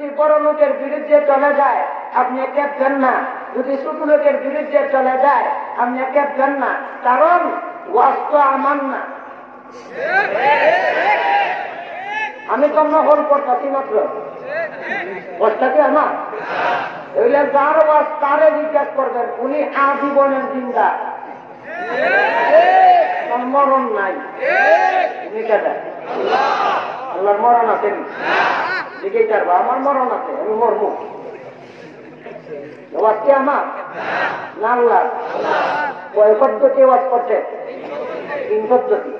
যদি বড় লোকের বিরুদ্ধে চলে যায় আপনি কেঁপবেন না, যদি ছোট লোকের বিরুদ্ধে চলে যায় আপনি কেঁপবেন না, কারণ ওয়াজ তো আমার না। আমি তো আমরা হল করতেছি মাত্র, ওয়াজটাকে আমার এগুলো যার ওয়াজ তারে জিজ্ঞাস করবেন, উনি আজীবনের জিন্দা, মরণ নাই। উনি কেটে আল্লাহর মরণ আছে, জিজ্ঞেস করবো আমার মরণ আছে, আমি মরবো। ওয়াজকে আমার না আল্লাহ? কয় পদ্ধতি ওয়াজ করছে? 3 পদ্ধতি।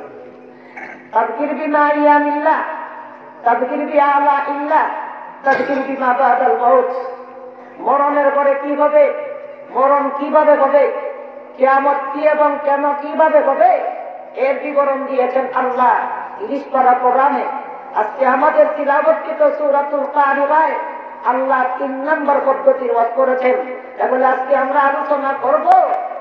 তাযকির বিমা ইয়ামিল্লাহ, তাযকির বিআলা ইল্লাহ, তাযকির বিমা বাদাল মাউত। মরণের পরে কি হবে, মরণ কিভাবে হবে, কিয়ামত কি এবং কেন কিভাবে হবে, এর বিবরণ দিয়েছেন আল্লাহ 30 পারা কোরআনে। আজকে আমাদের তিলাওয়াতকৃত সূরাতুল কারিয়ায় আল্লাহ 3 নম্বর পদ্ধতির ওয়াজ করেছেন। তাহলে আজকে আমরা আলোচনা করব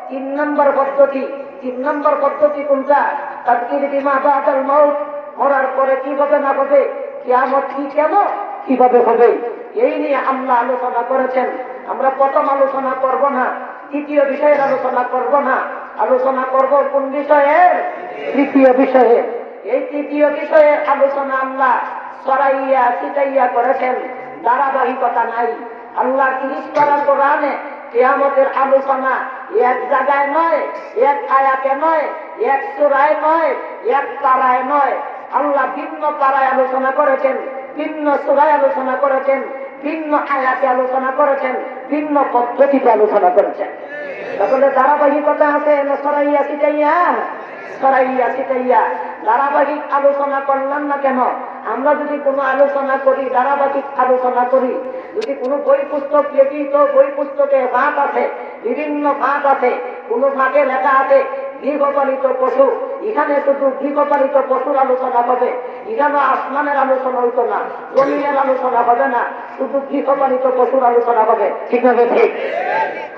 3 নম্বর পদ্ধতি। 3 নম্বর পদ্ধতি কোনটা? তাযকির বিমা বাদাল মাউত, মরার পরে কি হবে না হবে, কিয়ামত কি কেন কিভাবে হবে, এই নিয়ে আল্লাহ আলোচনা করেছেন। আমরা প্রথম আলোচনা করব না, তৃতীয় বিষয়ের আলোচনা করব না, আলোচনা করব কোন বিষয়ের? তৃতীয় বিষয়ে। এই তৃতীয় বিষয়ের আলোচনা আল্লাহ সরাইয়া ছিটাইয়া করেছেন, ধারাবাহিকতা নাই। আল্লাহ 30 পারা কোরআনে কিয়ামতের আলোচনা এক জায়গায় নয়, এক আয়াতে নয়, এক সূরায় নয়, এক পারায় নয়, আল্লাহ ভিন্ন পারায় আলোচনা করেছেন, ভিন্ন সূরায় আলোচনা করেছেন, ভিন্ন আয়াতে আলোচনা করেছেন, ভিন্ন পদ্ধতিতে আলোচনা করেছেন। তাহলে ধারাবাহিকতা আছে না? সরাইয়া ছিটাইয়া, সরাইয়া ছিটাইয়া ধারাবাহিক আলোচনা করলাম না কেন? আমরা যদি কোনো আলোচনা করি, ধারাবাহিক আলোচনা করি, যদি কোনো বই পুস্তক লিখি তো বই পুস্তকে ভাগ আছে, বিভিন্ন ভাগ আছে, কোনো ভাগে লেখা আছে গৃহপালিত পশু, এখানে শুধু গৃহপালিত পশুর আলোচনা হবে, এখানে আসমানের আলোচনা হইতো না, জমিনের আলোচনা হবে না, শুধু গৃহপালিত পশুর আলোচনা হবে। ঠিক আছে? ঠিক।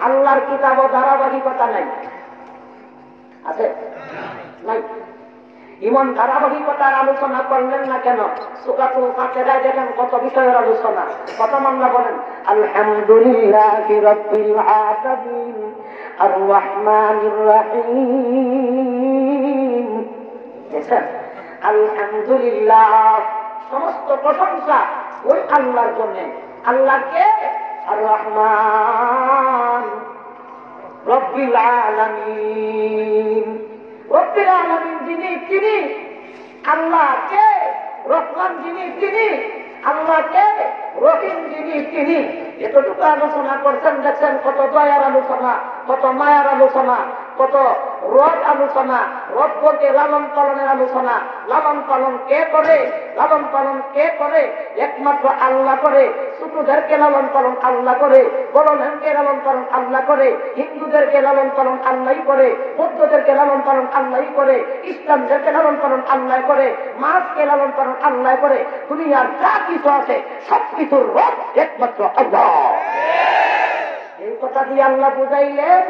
আল্লাহর কিতাব ধারাবাহিকতা নাই, আছে নাই? ইমন ধারাবাহিকতার আলোচনা করলেন না কেন? সূরাতুল ফাতিহায় দেখেন কত বিষয়ের আলোচনা। প্রথম আল্লাহ বলেন আলহামদুলিল্লাহি রাব্বিল আলামিন আর রহমানির রহিম। দেখেন, আলহামদুলিল্লাহ, সমস্ত প্রশংসা ওই আল্লাহর জন্য। আল্লাহকে আর রহমান, রব্বিল আলামিন, রব্বিল আলামিন যিনি তিনি, আল্লাহকে রহমান যিনি তিনি, আল্লাহকে রহিম যিনি তিনি। এতটুকু আলোচনা করছেন, দেখছেন কত দয়ার আলোচনা, কত মায়ার আলোচনা, কত রব আলোচনা, রব বলতে লালন পালনের আলোচনা। লালন পালন কে করে? লালন পালন কে করে? একমাত্র আল্লাহ করে। ছোটদেরকে লালন পালন আল্লাহ করে, বড়দেরকে লালন পালন আল্লাহ করে, হিন্দুদেরকে লালন পালন আল্লাহ করে, বৌদ্ধদেরকে লালন পালন আল্লাহ করে, ইসলামদেরকে লালন পালন আল্লাহ করে, মাছকে লালন পালন আল্লাহ করে। দুনিয়ার যা কিছু আছে সবকিছুর রব একমাত্র আল্লাহ। এই কথা দিয়ে আল্লাহ বুঝাইলেন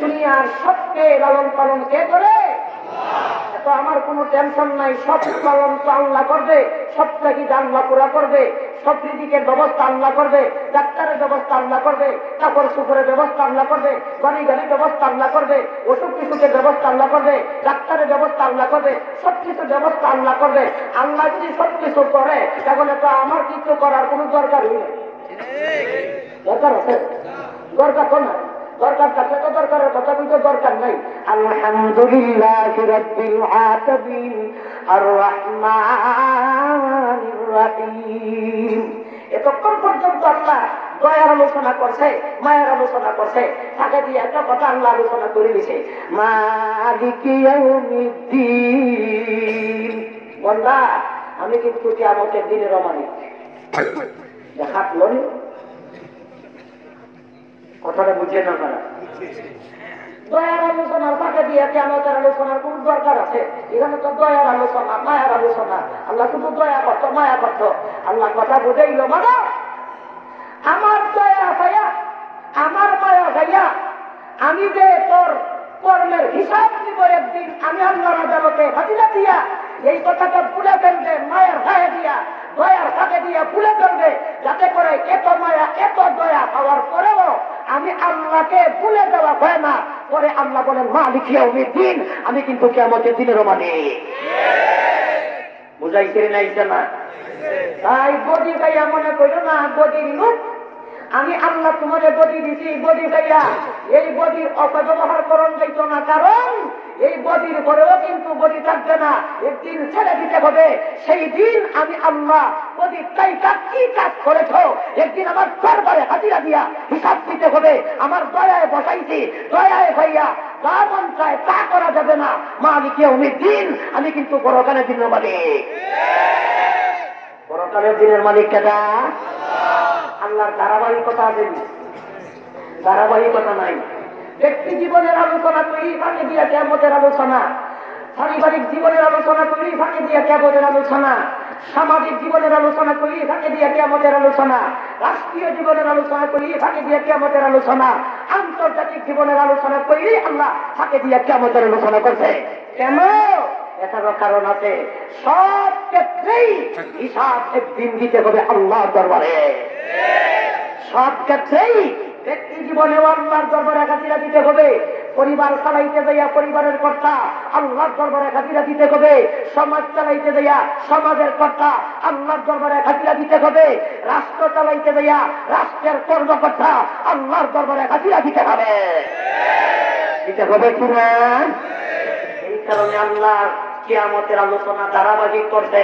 দুনিয়ার সবকে লালন পালন কে করে? তো আমার কোনো টেনশন নাই, সব পালন তো আল্লাহ করবে, সব চাহিদা আল্লাহ পুরা করবে, সব রিজিকের ব্যবস্থা আল্লাহ করবে, ডাক্তারের ব্যবস্থা আল্লাহ করবে, কাপড় সুপড়ের ব্যবস্থা আল্লাহ করবে, গাড়ি গাড়ির ব্যবস্থা আল্লাহ করবে, অসুখ বিসুখের ব্যবস্থা আল্লাহ করবে, ডাক্তারের ব্যবস্থা আল্লাহ করবে, সবকিছু ব্যবস্থা আল্লাহ করবে। আল্লাহ যদি সবকিছু করে তাহলে তো আমার কিছু করার কোনো দরকার নেই। দরকার আছে? দরকার তো না। দরকার থাকলে তো দরকারের কথা কিন্তু দরকার নাই। আলহামদুলিল্লাহি রাব্বিল আলামিন আর রহমানির রহিম। এতক্ষণ পর্যন্ত আল্লাহ দয়ার আলোচনা করছে, মায়ের আলোচনা করছে, তাকে দিয়ে একটা কথা আল্লাহ আলোচনা করে দিছে, মালিকি ইয়াউমিদ্দিন। বন্দা, আমি কিন্তু কিয়ামতের দিনের মালিক। হাত লড়ি, কথাটা বুঝে না পারা। দয়ার আলোচনার ফাঁকে দিয়ে কিয়ামতের আলোচনার কোন দরকার আছে? এখানে তো দয়ার আলোচনা, মায়ার আলোচনা। আল্লাহ শুধু দয়া করতো, মায়া করতো। আল্লাহ কথা বুঝেইল, মানে আমার দয়া ভাইয়া, আমার মায়া ভাইয়া, আমি যে তোর কর্মের হিসাব নিব একদিন, আমি আল্লাহর আদালতে হাজিরা দিয়া, এই কথাটা ভুলে ফেলবে মায়ের ভাইয়া দিয়া। দয়ার কাছে দিয়ে ভুলে ফেলবে, যাতে করে এত মায়া এত দয়া পাওয়ার পরেও আমি আল্লাহকে ভুলে দেওয়া হয় না। পরে আল্লাহ বলেন মালিক ইয়াউমিদ্দিন, আমি কিন্তু কিয়ামতের দিনেরও মালিক। বুঝাইতে নাইছে না? তাই গদি গাইয়া মনে করো না গদির লোক, আমি আল্লাহ তোমাকে গদি দিছি, গদি গাইয়া এই গদির অপব্যবহার করণ যাইত না। কারণ এই গদির পরেও কিন্তু গদি থাকবে না, একদিন ছেড়ে দিতে হবে। সেই দিন আমি আল্লাহ গদির টাইটা কি কাজ করেছ, একদিন আমার দরবারে হাজিরা দিয়া হিসাব দিতে হবে। আমার দয়ায় বসাইছি, দয়ায় ভাইয়া যা মন চায় তা করা যাবে না। মালিক ইয়াউমিদ্দিন, আমি কিন্তু পরকালের দিনের মালিক। পরকালের দিনের মালিক কেডা? আল্লাহর ধারাবাহিকতা আছে, ধারাবাহিকতা নাই। ব্যক্তি জীবনের আলোচনা করি ফাঁকে দিয়া কিয়ামতের আলোচনা, পারিবারিক জীবনের আলোচনা করি ফাঁকে দিয়া কিয়ামতের আলোচনা, সামাজিক জীবনের আলোচনা করি ফাঁকে দিয়া কিয়ামতের আলোচনা, রাষ্ট্রীয় জীবনের আলোচনা করি ফাঁকে দিয়া কিয়ামতের আলোচনা, আন্তর্জাতিক জীবনের আলোচনা করি আল্লাহ ফাঁকে দিয়া কিয়ামতের আলোচনা করছে। কেন? এটারও কারণ আছে। সব ক্ষেত্রেই হিসাব একদিন দিতে হবে আল্লাহর দরবারে। সব ক্ষেত্রেই ব্যক্তি জীবনে আল্লাহর দরবারে হাজিরা দিতে হবে। পরিবার চালাইতে যাইয়া পরিবারের কর্তা আল্লাহর দরবারে হাজিরা দিতে হবে। সমাজ চালাইতে যাইয়া সমাজের কর্তা আল্লাহর দরবারে হাজিরা দিতে হবে। রাষ্ট্র চালাইতে যাইয়া রাষ্ট্রের কর্মকর্তা আল্লাহর দরবারে হাজিরা দিতে হবে। দিতে হবে কিনা? এই কারণে আল্লাহ কিয়ামতের আলোচনা ধারাবাহিক করতে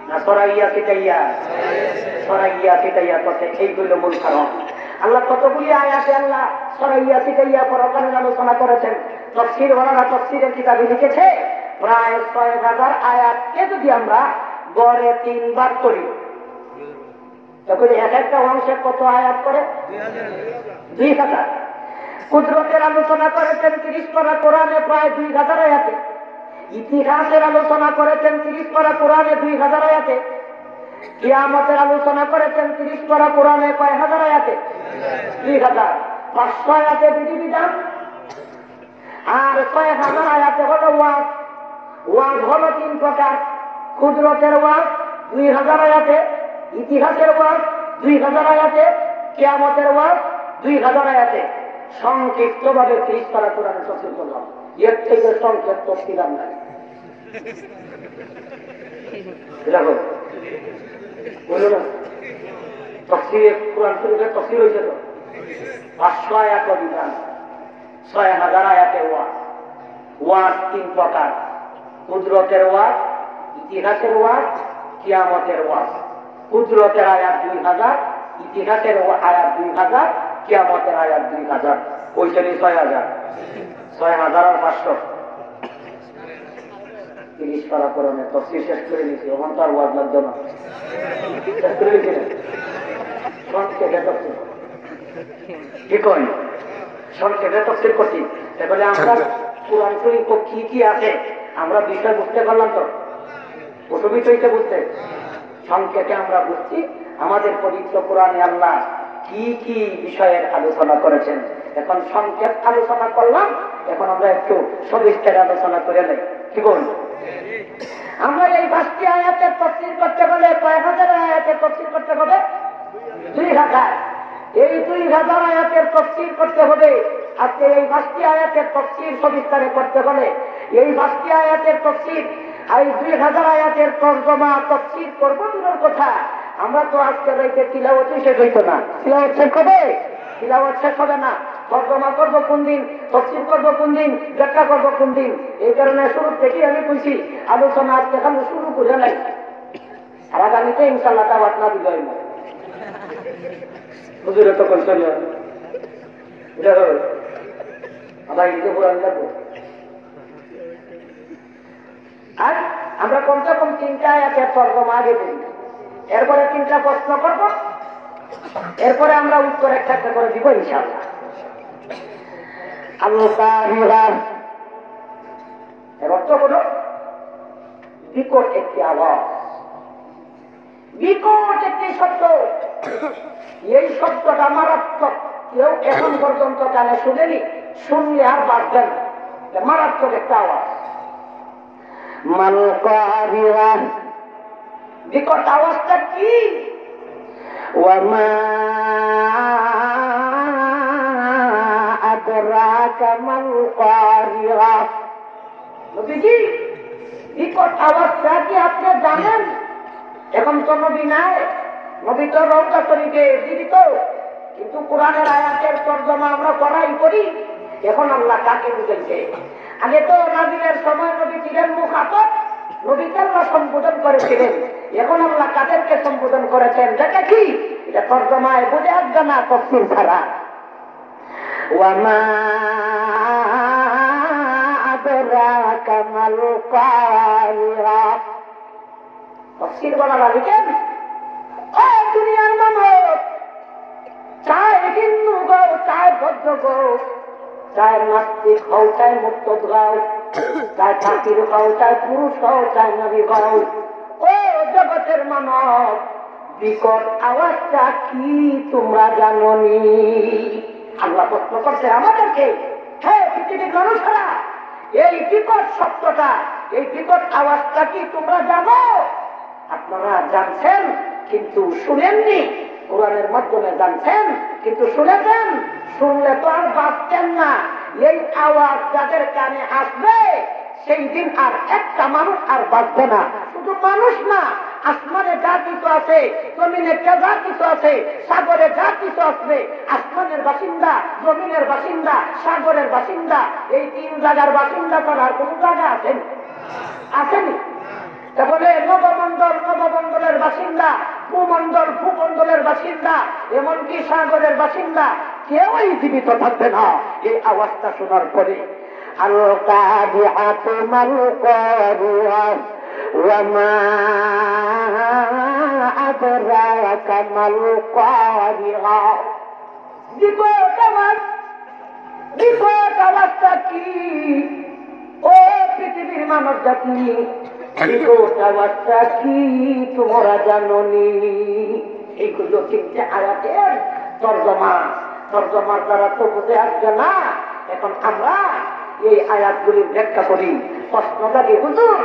না সরাইয়া ছিটাইয়া, সরাইয়া ছিটাইয়া করতে। এইগুলো মূল কারণ। আল্লাহ কতগুলি আয়াতে আল্লাহ সরাইয়া ছিটাইয়া পরকালের আলোচনা করেছেন। তাফসীর ওয়ালারা তাফসীরের কিতাবে লিখেছে প্রায় ৬,০০০ আয়াতকে যদি আমরা গড়ে ৩ বার করি, তখন এক একটা অংশে কত আয়াত করে? ২,০০০। কুদরতের আলোচনা করেছেন ৩০ পারা কোরআনে প্রায় ২,০০০ আয়াতে। ইতিহাসের আলোচনা করেছেন ৩০ পারা কোরআনে ২,০০০ আয়াতে। কিয়ামতের আলোচনা করেছেন ৩০ পারা কোরআনে কয় হাজার আয়াতে? ২,০০০। ৫০০ আয়াতে বিধিবিধান আর ৬,০০০ আয়াতে হলো ওয়াজ। ওয়াজ হলো ৩ প্রকার। কুদরতের ওয়াজ ২,০০০ আয়াতে, ইতিহাসের ওয়াজ ২,০০০ আয়াতে, কিয়ামতের ওয়াজ ২,০০০ আয়াতে। সংক্ষিপ্ত ভাবে ৩০ পারা কোরআনে তাফসীর করলাম। এর থেকে সংক্ষেপ তাফসীর নাই। বলো না তাফসীর কোরআন শরীফের তাফসীর হয়েছে তো ৫০০ আয়াত বিধান, ৬,০০০ আয়াতে ওয়াজ। ওয়াজ ৩ প্রকার। কুদরতের ওয়াজ, ইতিহাসের ওয়াজ, কিয়ামতের ওয়াজ। কুদরতের আয়াত ২,০০০, ইতিহাসের আয়াত ২,০০০, কিয়ামতের আয়াত ২,০০০। ওইটা ৬,০০০। ৬,০০০ আর ৫০০। ৩০ পারা কোরআনে তাফসীর শেষ করে নিয়েছি। ওখান তো আর ওয়াজ লাগতো না, শেষ করে নিয়েছি না। সংক্ষেপে তাফসীর কি কই? সংক্ষেপে তাফসীর করছি। তাহলে আমরা কোরআন শরীফ কি কি আছে আমরা বিষয় বুঝতে পারলাম তো? অসুবিধা হইতে বুঝতে? সংক্ষেপে আমরা বুঝছি আমাদের পবিত্র কোরআনে আল্লাহ কি কি বিষয়ের আলোচনা করেছেন। এখন সংক্ষেপ আলোচনা করলাম, এখন আমরা একটু সবিস্তারে আলোচনা করে নেই। কি বল? আমরা এই ৫টি আয়াতের তাফসীর করতে গেলে কয়েক হাজার আয়াতের তাফসীর করতে হবে? ২,০০০। এই ২,০০০ আয়াতের তাফসীর করতে হবে। আজকে এই ৫টি আয়াতের তাফসীর সবিস্তারে করতে হলে এই ৫টি আয়াতের তাফসীর, এই ২,০০০ আয়াতের তরজমা তাফসীর করব দূরের কথা। আমরা তো আজকে রাইতে তিলাওয়াতই শেষ হইতো না। তিলাওয়াত শেষ হবে? তিলাওয়াত শেষ হবে না। তরজমা করবো কোন দিন, তাফসীর করবো কোন দিন, ব্যাখ্যা করবো কোন দিন। এই কারণে শুরু থেকেই আমি কইছি আলোচনা আজকে খালি শুরু করে নাই, আর আগামীতে ইনশাআল্লাহ দাওয়াত না দিল হুজুরে তো করছেন আবার ঈদে পুরান যাবো। আর আমরা কমসে কম ৩টা আয়াতের তরজমা আগে দিই, এরপরে 3টা প্রশ্ন করবো, এরপরে আমরা উত্তর একটা একটা করে দিব ইনশাআল্লাহ। আল্লাহ এর অর্থ হল বিকট একটি আওয়াজ, বিকট একটি শব্দ। এই শব্দটা মারাত্মক, কেউ এখন পর্যন্ত কানে শুনেনি, শুনলে আর বাঁচবেন। মারাত্মক একটা আওয়াজ। বিকট আওয়াজটা কি? ওয়ামা আদরাকা মাল কারিয়া। নবীজি, বিকট আওয়াজটা কি আপনি জানেন? এখন তো নবী নাই, নবী তো রওজা শরীফে জীবিত, কিন্তু কোরআনের আয়াতের তরজমা আমরা পড়াই করি। এখন আল্লাহ কাকে বুঝাইছে? আগে তো নাজিলের সময় নবী ছিলেন মুখাতব, নবীকে আল্লাহ সম্বোধন করেছিলেন। এখন আল্লাহ কাদেরকে সম্বোধন করেছেন যেটা কি? এটা তরজমায় বুঝে আসবে না তাফসীর ছাড়া। ওয়ামা আদরাকা মাল কারিয়া। তাফসীর বলারা লিখেন, ও দুনিয়ার মানুষ, চায় হিন্দু গো, চায় বৌদ্ধ গো, চায় নাস্তিক হও, চায় মুক্ত গাও, চায় ঠাকুর হও, চায় পুরুষ হও, চায় নারী হও, ও জগতের মানব, বিকট আওয়াজটা কি তোমরা জানোনি? আল্লাহ প্রশ্ন করছে আমাদেরকে। হ্যাঁ পৃথিবীর মানুষেরা, এই বিকট শব্দটা, এই বিকট আওয়াজটা কি তোমরা জানো? আপনারা জানছেন কিন্তু শুনেননি, কোরআনের মাধ্যমে জানছেন কিন্তু শুনেছেন। শুনলে তো আর বাঁচতেন না। এই আওয়াজ যাদের কানে আসবে সেই দিন আর একটা মানুষ আর বাঁচবে না। শুধু মানুষ না, আসমানে যা কিছু আছে, জমিনে যা কিছু আছে, সাগরে যা কিছু আসবে, আসমানের বাসিন্দা, জমিনের বাসিন্দা, সাগরের বাসিন্দা, এই তিন জায়গার বাসিন্দা তার আর কোন জায়গা আছেন? আসেনি। তাহলে নবমণ্ডল, নবমণ্ডলের বাসিন্দা, ভূমণ্ডল, ভূমণ্ডলের বাসিন্দা, এমনকি সাগরের বাসিন্দা, কেউই জীবিত থাকবে না এই আওয়াজটা শোনার পরে। আল-কারিআতু মাল কারিআ ওয়ামা আদরাকা মাল কারিআ। বিকট আওয়াজ, বিকট আওয়াজটা কি? ও পৃথিবীর মানব জাতি, বিকট আওয়াজটা কি তোমরা জানোনি? এইগুলো তিনটে আয়াতের তরজমা, তরজমার দ্বারা তো বুঝে আসবে না। এখন আমরা এই আয়াতগুলি ব্যাখ্যা করি। প্রশ্ন জাগে, হুজুর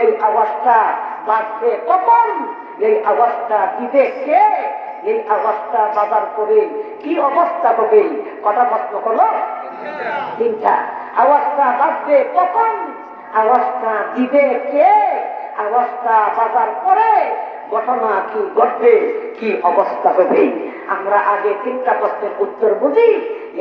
এই আওয়াজটা বাজবে কখন? এই আওয়াজটা দিবে কে? এই আওয়াজটা বাজার করে কি অবস্থা হবে? কটা প্রশ্ন হলো? তিনটা। আওয়াজটা বাজবে কখন? আওয়াজটা দিবে কে? আওয়াজটা বাজার করে ঘটনা কি ঘটবে? কি অবস্থা হবে? আমরা আগে তিনটা প্রশ্নের উত্তর বুঝি,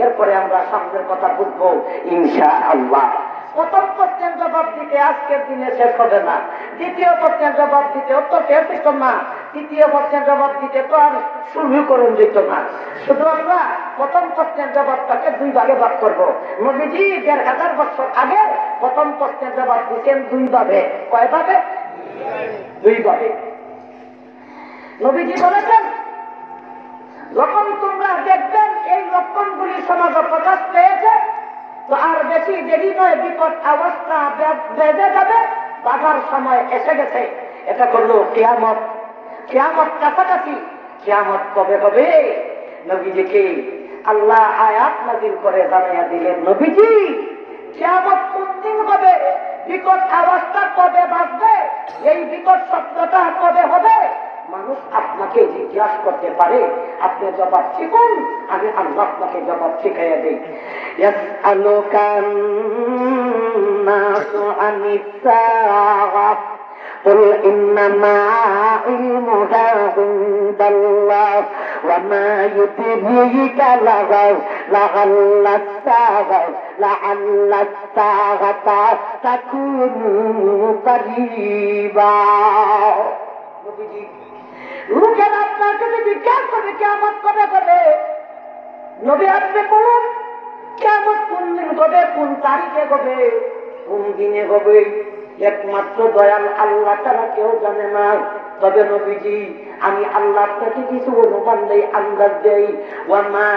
এরপরে আমরা সামনের কথা বুঝবো ইনশাআল্লাহ। প্রথম প্রশ্নের জবাব দিতে আজকের দিনে শেষ হবে না। দ্বিতীয় প্রশ্নের জবাব দিতে অত শেষ হইত না। তৃতীয় প্রশ্নের জবাব দিতে তো আর শুরু করুন যেত না। শুধু আমরা প্রথম প্রশ্নের জবাবটাকে দুই ভাগে ভাগ করবো। নবীজি ১,৫০০ বছর আগে প্রথম প্রশ্নের জবাব দিতেন দুই ভাগে। কয় ভাগে? দুই ভাগে। নবীজি বলেছেন, যখন তোমরা দেখবেন এই লক্ষণগুলি সমাজে প্রকাশ পেয়েছে, তো আর বেশি দেরি নয়, বিকট আওয়াজটা বেজে যাবে, বাজার সময় এসে গেছে। এটা করলো কিয়ামত। কিয়ামত কাছাকাছি। কিয়ামত কবে হবে? নবীজিকে আল্লাহ আয়াত নাযিল করে জানিয়ে দিলেন, নবীজি কিয়ামত কোন দিন হবে? বিকট আওয়াজটা কবে বাজবে? এই বিকট শব্দটা কবে হবে? মানুষ আপনাকে জিজ্ঞাসা করতে পারে, আপনি জবাব শিখুন, আমি আল্লাহ আপনাকে জবাব শিখাইয়া দিই। ইয়াসআলুকান নাসু আনিস সাআহ قل إنما علمها عند الله وما يدريك لعل الساعة تكون قريبا। লোকেরা আপনার কাছে জিজ্ঞাসা করবে কিয়ামত কবে হবে? নবী আপনি বলুন কিয়ামত কোন দিন হবে, কোন তারিখে হবে, কোন দিনে হবে? একমাত্র দয়াল আল্লাহ ছাড়া কেউ জানে না। তবে নবীজি আমি আল্লাহ আপনাকে কিছু অনুমান দেই, আন্দাজ দেই। ওয়ামা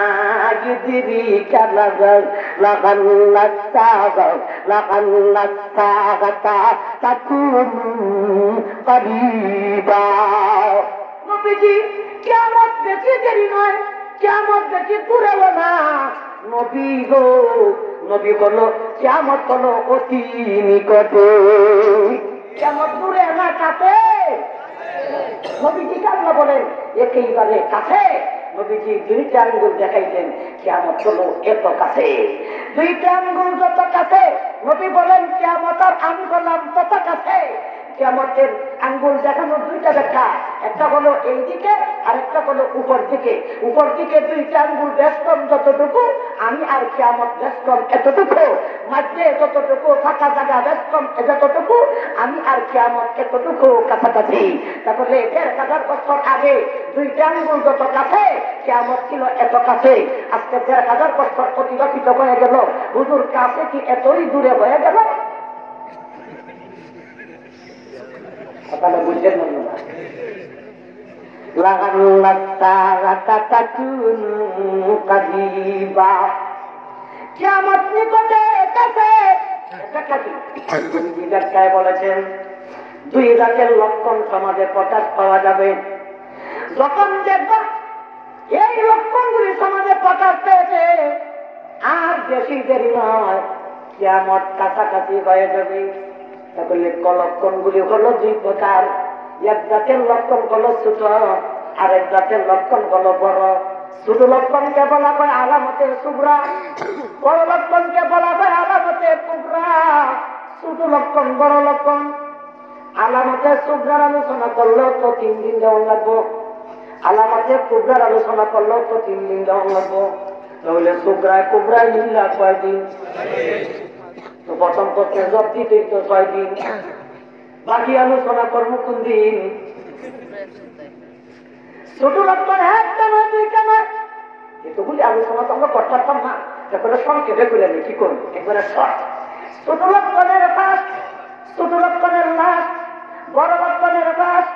ইউদরিকা লাআল্লাস-সাআতা তাকুনু করিবা। নবীজি কিয়ামত বেশি দেরি নয়, কিয়ামত বেশি দূরেও না। নবী গো, নবী বলো কিয়ামত হলো অতি নিকটে। কিয়ামত দূরে না কাছে? একেবারে কাছে। নবীজি দুইটা আঙ্গুল দেখাইলেন, কিয়ামত হলো এত কাছে। দুইটা আঙ্গুল যত কাছে, নবী বলেন কিয়ামতের আঙ্গুলাম তত কাছে। কিয়ামতের আঙ্গুল দেখানো দুইটা দেখা, একটা হলো এই দিকে আর একটা হলো উপর দিকে। উপর দিকে দুইটা আঙ্গুল বেষ্টন যতটুকু, আমি আর কিয়ামত বেষ্টন এতটুকু। মাঝে যতটুকু ফাঁকা জায়গা বেষ্টন যতটুকু, আমি আর কিয়ামত এতটুকু কাছাকাছি। তাহলে ১,৫০০ বছর আগে দুইটা আঙ্গুল যত কাছে, কিয়ামত ছিল এত কাছে। আজকে ১,৫০০ বছর অতিবাহিত হয়ে গেল, হুজুর কাছে কি এতই দূরে হয়ে গেল? কথাটা বুঝলেন না? কিয়ামত নিকটে কাছে। ব্যাখ্যায় বলেছেন, দুই রাতের লক্ষণ সমাজে প্রকাশ পাওয়া যাবে। যখন দেখবা এই লক্ষণগুলি সমাজে প্রকাশ পেয়েছে, আর বেশি দেরি নয়, কিয়ামত কাছাকাছি হয়ে যাবে। তাহলে লক্ষণগুলি হলো দুই প্রকার। এক জাতের লক্ষণ হলো ছোট, আরেক জাতের লক্ষণ হলো বড়। ছোট লক্ষণকে বলা হয় আলামতে সুগরা, বড় লক্ষণকে বলা হয় আলামতে কুবরা। ছোট লক্ষণ, বড় লক্ষণ। আলামতে সুগরার আলোচনা করলেও তো 3 দিন যেমন লাগবো, আলামতে কুবরার আলোচনা করলেও তো 3 দিন যেমন লাগবো। তাহলে সুগরায় কুবরায় মিল্লা কয়দিন? তো প্রথম পক্ষে জব দিতেই তো 6 দিন। বাকি আলোচনা কর্ম কোন দিন? ছোট লক্ষণ একটা নয়, দুইটা নয়, এতগুলি আলোচনা তো আমরা করতে পারতাম না। তারপরে সংক্ষেপে করে আমি কি করবো, একবারে শর্ট। ছোট লক্ষণের ফার্স্ট, ছোট লক্ষণের লাস্ট, বড় লক্ষণের ফার্স্ট,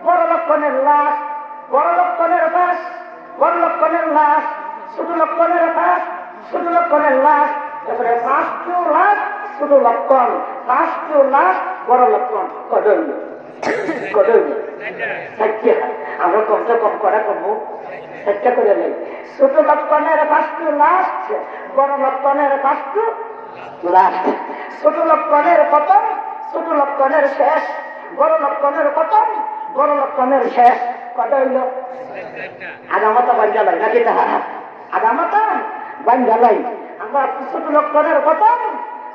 বড় লক্ষণের লাস্ট, বড় লক্ষণের ফার্স্ট, বড় লক্ষণের লাস্ট, ছোট লক্ষণের ফার্স্ট, ছোট লক্ষণের লাস্ট। তারপরে ফার্স্ট টু লাস্ট ছোট লক্ষণ, ফার্স্ট টু লাস্ট বড় লক্ষণ। কদল কদল আমরা কমসে কম করা করবো, চেষ্টা করে নেই। ছোট লক্ষণের ফার্স্ট টু লাস্ট, বড় লক্ষণের ফার্স্ট টু লাস্ট। ছোট লক্ষণের প্রথম, ছোট লক্ষণের শেষ, বড় লক্ষণের প্রথম, বড় লক্ষণের শেষ। কত হইল? আগামাতা বাঞ্জালাই নাকি? তাহারা আগামাতা বাঞ্জালাই। আমরা ছোট লক্ষণের প্রথম,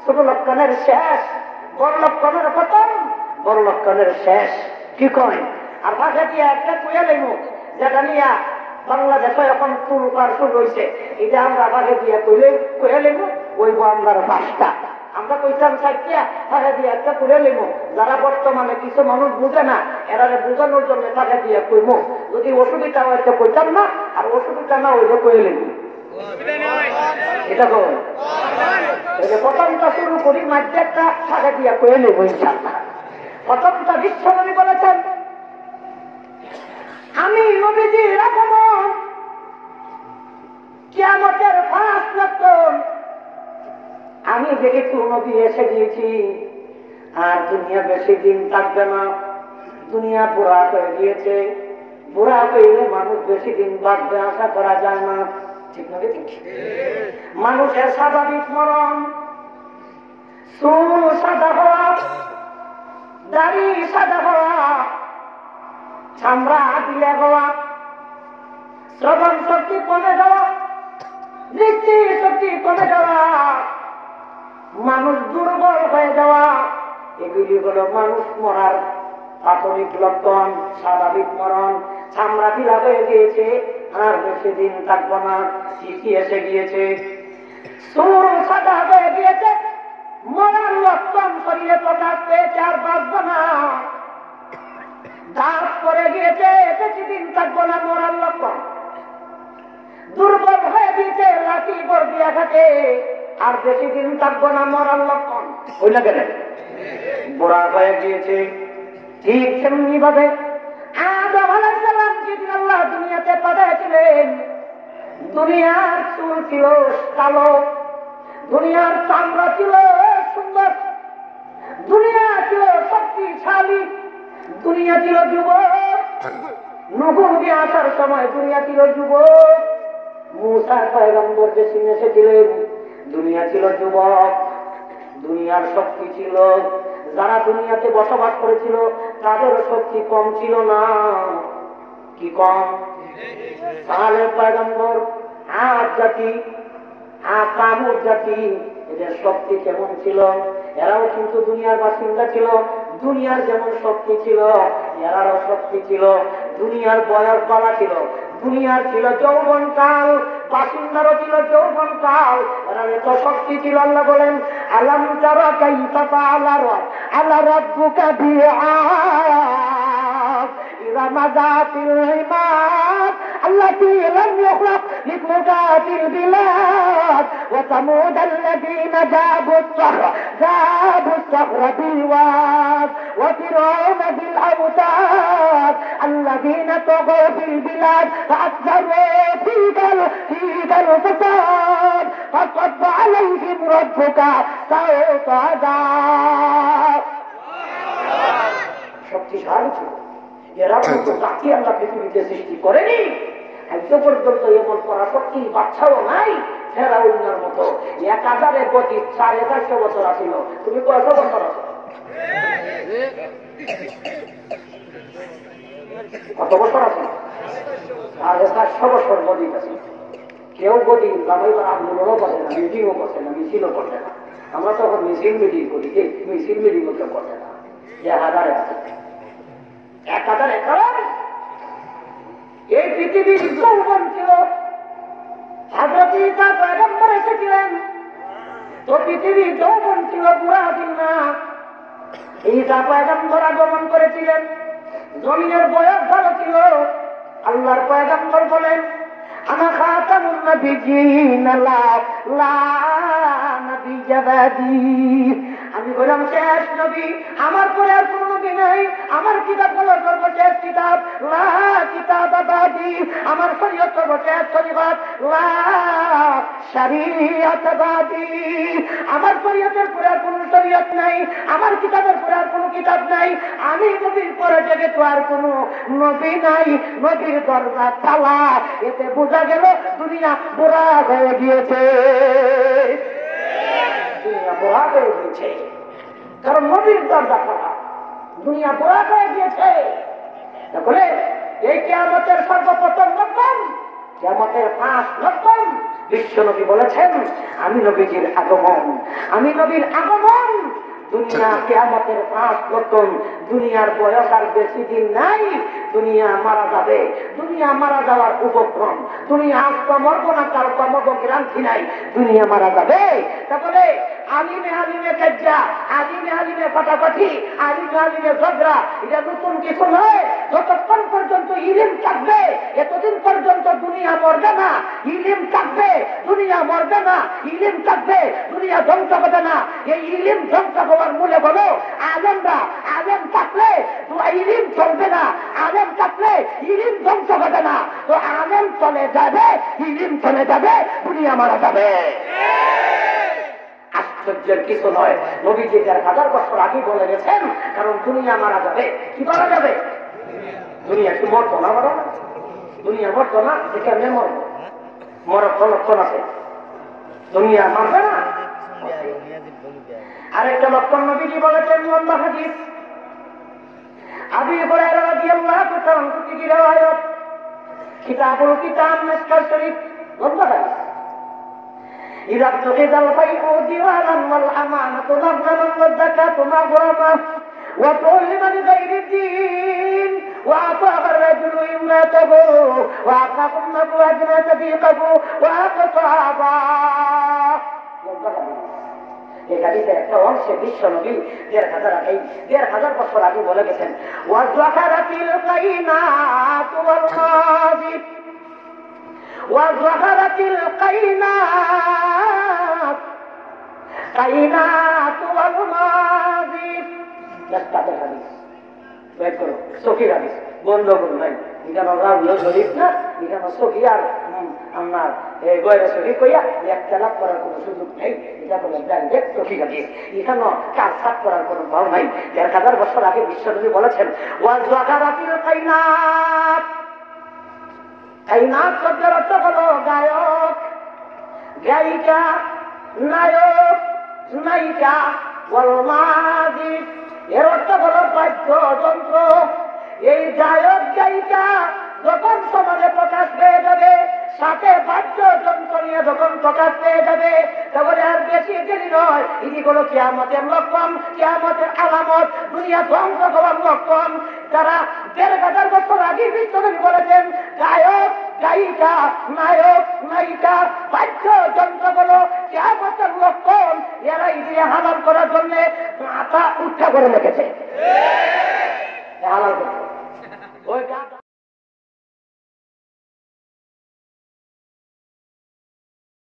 ছোট লক্ষণের শেষ, বড় লক্ষণের প্রথম, বড় লক্ষণের শেষ। কি কয়? আর ভাষা দিয়ে একটা কুয়ে নেব, যেটা নিয়ে বাংলাদেশে এখন তুলপার শুরু হয়েছে। এটা আমরা ভাষা দিয়ে কুয়ে নেব, ওই বাংলার ভাষটা আমরা কইতাম চাইতে ভাষা দিয়ে একটা কুয়ে নেব। যারা বর্তমানে কিছু মানুষ বুঝে না, এরা বোঝানোর জন্য ভাষা দিয়ে কইব। যদি অসুবিধা হয়তো কইতাম না, আর অসুবিধা না হইলে কয়ে নেব। এটা কই প্রথমটা শুরু করি, মাঝে একটা ভাষা দিয়ে কয়ে নেব ইনশাআল্লাহ। প্রথমটা বিশ্বনবী বলেছেন, আমি নবীজি আগমন কিয়ামতের ফার্স্ট লক্ষণ। আমি দেখেছি নবী এসে গিয়েছি, আর দুনিয়া বেশি দিন থাকবে না। দুনিয়া বুড়া হয়ে গিয়েছে, বুড়া হইলে মানুষ বেশি দিন বাঁচবে আশা করা যায় না। ঠিক না? ঠিক। মানুষের স্বাভাবিক মরণ, চুল সাদা হওয়া, দাড়ি সাদা হওয়া, চামড়া দিলে হওয়া, শ্রবণ শক্তি কমে যাওয়া, দৃষ্টি শক্তি কমে যাওয়া, মানুষ দুর্বল হয়ে যাওয়া, এগুলি হলো মানুষ মরার প্রাথমিক লক্ষণ। স্বাভাবিক মরণ, চামড়া ঢিলা হয়ে গিয়েছে, আর বেশি দিন থাকবো না, স্মৃতি এসে গিয়েছে, চুল সাদা হয়ে গিয়েছে, মরার লক্ষণ শরীরে প্রকাশ পেয়েছে, আর বাঁচবো না। দাঁত পড়ে গিয়েছে, বেশি দিন থাকবো না, মরার লক্ষণ। দুর্বল হয়ে গিয়েছে, লাঠি পর দিয়া থাকে, আর বেশি দিন থাকবো না, মরার লক্ষণ। ওই না কেন? বুড়া হয়ে গিয়েছে। ঠিক তেমনি ভাবে আদম আলাইহিস সালাম যেদিন আল্লাহ দুনিয়াতে পাঠিয়েছিলেন, দুনিয়ার চুল ছিল কালো, দুনিয়ার চামড়া ছিল সুন্দর, দুনিয়া ছিল শক্তিশালী, দুনিয়া ছিল যুবক। নূহ নবী আসার সময় দুনিয়া ছিল যুবক। মূসা পয়গম্বর যে এসেছিলেন, দুনিয়া ছিল যুবক, দুনিয়ার শক্তি ছিল। যারা দুনিয়াতে বসবাস করেছিল তাদের শক্তি কম ছিল না, কি কম? সালেহ পয়গম্বর, আদ জাতি, কামুর জাতি, এদের শক্তি কেমন ছিল? এরাও কিন্তু দুনিয়ার বাসিন্দা ছিল। দুনিয়ার যেমন শক্তি ছিল এরারও শক্তি ছিল। দুনিয়ার বয়স বলা ছিল, দুনিয়ার ছিল যৌবন কাল, বাসিন্দারও ছিল যৌবন কাল, এরা এত শক্তি ছিল। আল্লাহ বলেন আলাম তারা কাইফা ফাআলা রাব্বুকা বিআদ ইরাম যাতিল ইমাদ التي لم يخلق مثلها في البلاد وثمود الذين جابوا الصخر بالواد وفرعون بالاوتاد الذين طغوا في البلاد فاكثروا فيها الفساد فصب عليهم ربك سوط عذاب শক্তিশালী ছিল। এরা কিন্তু জাতি আল্লাহ পৃথিবীতে সৃষ্টি করেনি। একদম পর্যন্ত এমন পরাশক্তি বাচ্চাও নাই ফেরাউনের মতো। 1000 গতি 450 বছর আছিল। তুমি কত বছর আছো? কত বছর আছে? 450 বছর গতি আছে। কেউ গতি জামাইবার আন্দোলনও করে না, মিটিংও করছে না, মিছিলও করছে না। আমরা তখন মিছিল মিটিং করি, মিছিল মিটিংও কেউ করছে না। 1000 আছে, 1000 এই পৃথিবীর যৌবন ছিল। হযরত ঈসা পয়গম্বর এসেছিলেন তো পৃথিবীর যৌবন ছিল, বুড়া দিন না। ঈসা পয়গম্বর আগমন করেছিলেন, জমিনের বয়স ভালো ছিল। আল্লাহর পয়গম্বর বলেন আনা খাতামুন নবিয়্যিন লা নবিয়্য বাদি, আমি বললাম শেষ নবী, আমার পরে আর কোন নবী নাই। আমার কিতাব হলো সর্বশেষ কিতাব, লা কিতাব বাদি, আমার শরীয়ত সর্বশেষ শরীয়ত, লা শরীয়ত বাদি, আমার শরীয়তের পরে আর কোন শরীয়ত নাই, আমার কিতাবের পরে আর কোন কিতাব নাই। আমি নবীর পরে থেকে তো আর কোন নবী নাই, নবীর দরজা তালা। এতে বোঝা গেল দুনিয়া বুড়া হয়ে গিয়েছে, দুনিয়া বুড়া হয়ে গিয়েছে, কারণ নবীর দরজা তালা, দুনিয়া বুড়া হয়ে গিয়েছে। তাহলে এই কিয়ামতের সর্বপ্রথম লক্ষণ, কিয়ামতের 5 লক্ষণ বিশ্ব নবী বলেছেন আমি নবীজির আগমন, আমি নবীর আগমন। দুনিয়া কিয়ামতের 5 লক্ষণ। দুনিয়ার বয়স আর বেশি দিন নাই, দুনিয়া মারা যাবে, দুনিয়া মারা যাওয়ার উপক্রম। দুনিয়া আজকে মরবো না, তার কর্মব গ্রান্তি নাই, দুনিয়া মারা যাবে। তাহলে আলিমে আলিমে কাজ্জা, আলিমে আলিমে ফাটাফাটি, আলিমে আলিমে ঝগড়া, এটা নতুন কিছু নয়। যতক্ষণ পর্যন্ত ইলিম থাকবে এতদিন পর্যন্ত দুনিয়া মরবে না। ইলিম থাকবে দুনিয়া মরবে না, ইলিম থাকবে দুনিয়া ধ্বংস হবে না। এই ইলিম ধ্বংস হওয়ার মূলে বলো আলেমরা, আলেম থাকলে ইলিম চলবে না, আলেম থাকলে ইলিম ধ্বংস হবে না। তো আলেম চলে যাবে, ইলিম চলে যাবে, দুনিয়া মারা যাবে। আশ্চর্যের কিছু নয়, নবীজি 1000 বছর আগে বলে গেছেন, কারণ দুনিয়া মারা যাবে। কি মারা যাবে? দুনিয়া কি মরতো না? মারা দুনিয়া মরতো না, যেখানে মরব মরার লক্ষণ আছে, দুনিয়া মারবে না। আরেকটা লক্ষণ নবীজি বলেছেন, লম্বা হাদিস আবু হুরায়রা রাদিয়াল্লাহু তাআলা থেকে riwayat, কিতাবুল কিতাব মিশকাত শরীফ, লম্বা হাদিস। إذا ابتغض الفيء ديوانا والأمانة مغنما والزكاة مغرما وظلم لغير الدين وأطاع الرجل امرأته وأعقى أمه وأجنى صديقه وأقصى أباه. এই হাদিসের একটা অংশে বিশ্ব নবী 1000 বছর আগে বলে গেছেন ওয়াযখারাতিল কাইনাত ওয়াল মাযিদ ওয়াযখারাতিল কাইনাত ওয়াল মাযিদ। দশটা হাদিস বের করো, সহি হাদিস বন্ধ করুন নাই। এখানে রাবিও শরীফ না, এখানে সহি আর আপনার গয়রা শরীফ কইয়া একতলাপ করার কোনো সুযোগ নেই। এটা বলে ডাইরেক্ট সহি হাদিস, এখানে কারসাত করার কোনো ভাব নাই। 1000 বছর আগে বিশ্বনবী বলেছেন ওয়াযখারাতিল কাইনাত। কাইনাত শব্দের অর্থ হলো গায়ক, গায়িকা, নায়ক, নায়িকা। ওয়াল মাযিদ এর অর্থ হলো বাদ্যযন্ত্র। এই গায়ক, গায়িকা, যখন সমাজে প্রকাশ পেয়ে যাবে, সাথে বাদ্যযন্ত্র নিয়ে যখন প্রকাশ পেয়ে যাবে, তখন আর বেশি দেরি নয়। এগুলো কিয়ামতের লক্ষণ, কিয়ামতের আলামত, দুনিয়া ধ্বংস হওয়ার লক্ষণ। যারা ১,৫০০ বছর আগে বিশ্বনবী বলেছেন গায়ক গায়িকা, নায়ক নায়িকা, বাদ্যযন্ত্রগুলো কিয়ামতের লক্ষণ, এরা ইদিয়ে হালাল করার জন্য মাথা উঠা করে রেখেছে।